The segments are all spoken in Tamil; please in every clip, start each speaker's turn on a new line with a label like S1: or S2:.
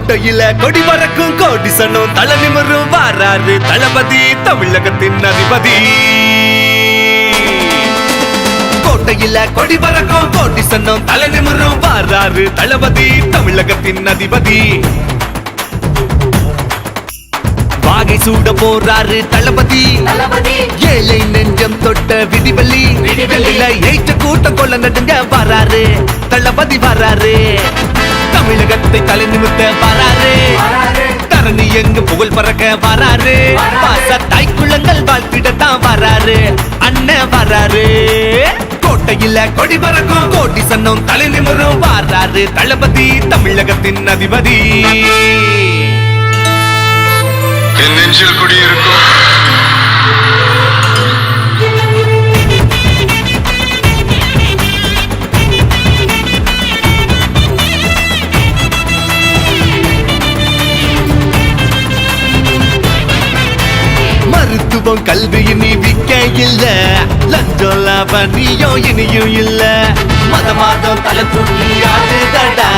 S1: கோட்டையில கொடி பறக்கும் கோடி சன்னம் தலை நிமிரும் வாராரு தளபதி தமிழகத்தின் அதிபதி. கோட்டையில கொடி பறக்கும் கோடி சன்னம் தலை நிமிரும் வாராரு தளபதி தமிழகத்தின் அதிபதி. வாகை சூட போறாரு தளபதி, ஏழை நெஞ்சம் தொட்ட விதிவெளி ஏற்ற கூட்டம் கொள்ள நடுங்க வராரு தளபதி வராரு. தமிழகத்தை தலை நிமிர்த்த வராரு, தரணி எங்கு புகழ் பறக்க வராரு. பாச தாய்க்குள்ளங்கள் வாழ்த்திடத்தான் வராரு அண்ணன் வராரு. கோட்டையில கொடி பறக்கும் கோடி சன்னம் தலை நிமிரும் வராரு தளபதி தமிழகத்தின் அதிபதி.
S2: என் நெஞ்சில் குடியிருக்கும்
S1: மருத்துவம் கல்வி இனி விக்க இல்ல, லஞ்சம் லாபனியோ இனியும் இல்ல. மதம் தலை தூக்கி ஆடுதடா,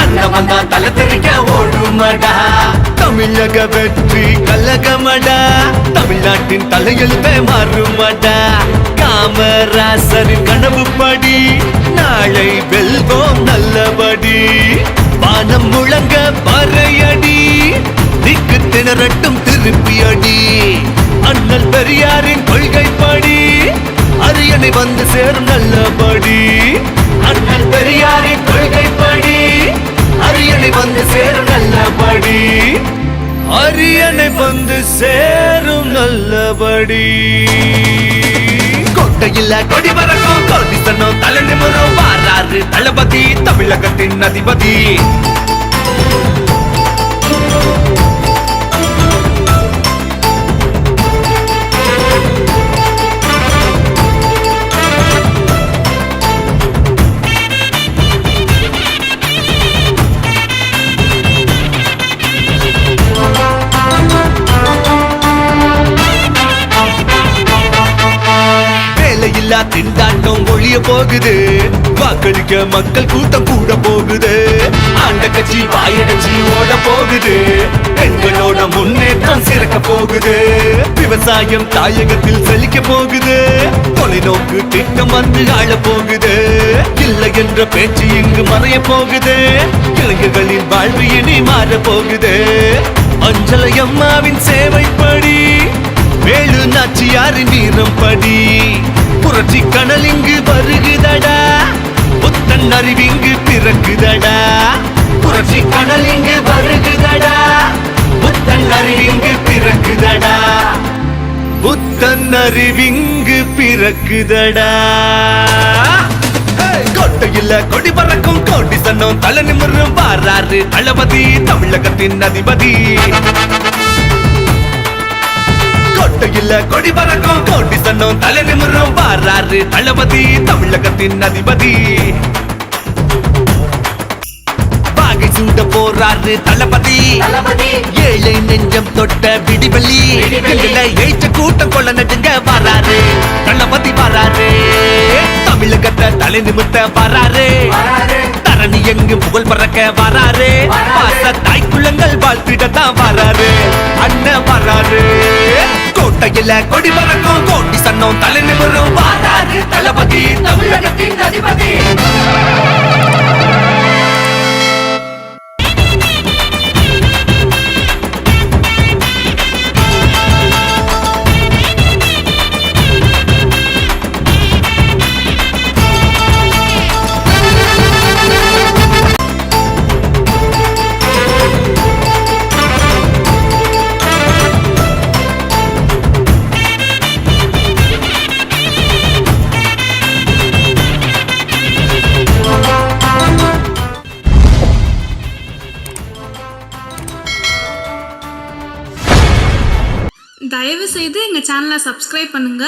S1: அண்ணன் தான் தலை தெரிக்க ஓடுமடா. தமிழக வெற்றி கலகமடா, தமிழ்நாட்டின் தலையெழுத்தே மாறுமடா. காமராசரின் கனவு படி நாளை வெல்வோம் நல்லபடி. வானம் முழங்க பறையடி, திக்கு திணறட்டும் திருப்பி அடி. அண்ணல் பெரியாரின் கொள்கைப்படி அரியணை வந்து சேரும் நல்லபடி. அண்ணல் பெரியாரின் கொள்கைப்படி அரியணை வந்து சேரும் நல்லபடி. அரியணை வந்து சேரும் நல்லபடி. கோட்டையில கொடி பறக்கும் கோடி சன்னம் தலை நிமிரும் வாராரு தளபதி தமிழகத்தின் அதிபதி. திண்டாட்டம் ஒழிய போகுது, வாக்களிக்க மக்கள் கூட்டம் கூட போகுது. ஆண்ட கட்சி வாயடைச்சி ஓட போகுது, பெண்களோட முன்னேற்றம் சிறக்க போகுது. விவசாயம் தாயகத்தில் செழிக்க போகுது, தொலைநோக்கு திட்டம் வந்து ஆள போகுது. இல்லை என்ற பேச்சு இங்கு மறைய போகுது, இளைஞர்களின் வாழ்வு இனி மாற போகுது. அஞ்சலை அம்மாவின் சேவைப்படி வேலு நாச்சியாரின் வீரம் படி புரட்சி கனல் இங்கு வருகுதடா, புத்தன் அறிவிங்கு பிறக்குதடா. புரட்சி கனல் இங்கு வருகுதடா, புத்தன் அறிவிங்கு பிறக்குதடா. புத்தன் அறிவிங்கு பிறக்குதடா. கோட்டையில கொடி பறக்கும் கோடி சன்னம் தலை நிமிரும் வாராரு தளபதி தமிழகத்தின் அதிபதி. கோட்டையில கொடி பறக்கும் கோடி சன்னம் தலை நிமிரும் வாராரு தளபதி தமிழகத்தின் அதிபதி. வாகை சூட போறாரு தளபதி, ஏழை நெஞ்சம் தொட்ட விடிவெளி ஏற்ற கூட்டம் கொள்ள நடுங்க வராரு தளபதி வராரு. தமிழகத்தை தலை நிமிர்த்த வராரு, தரணி எங்கு புகழ் பறக்க வராரு. பாச தாய்க்குள்ளங்கள் வாழ்த்திடத்தான் வராரு அண்ணன் வராரு. கோட்டையில கொடி பறக்கும் கோடி சன்னம் தலை நிமிரும் வாராரு தளபதி தமிழகத்தின் அதிபதி.
S3: தயவு செய்து எங்க சேனலை சப்ஸ்கிரைப் பண்ணுங்க.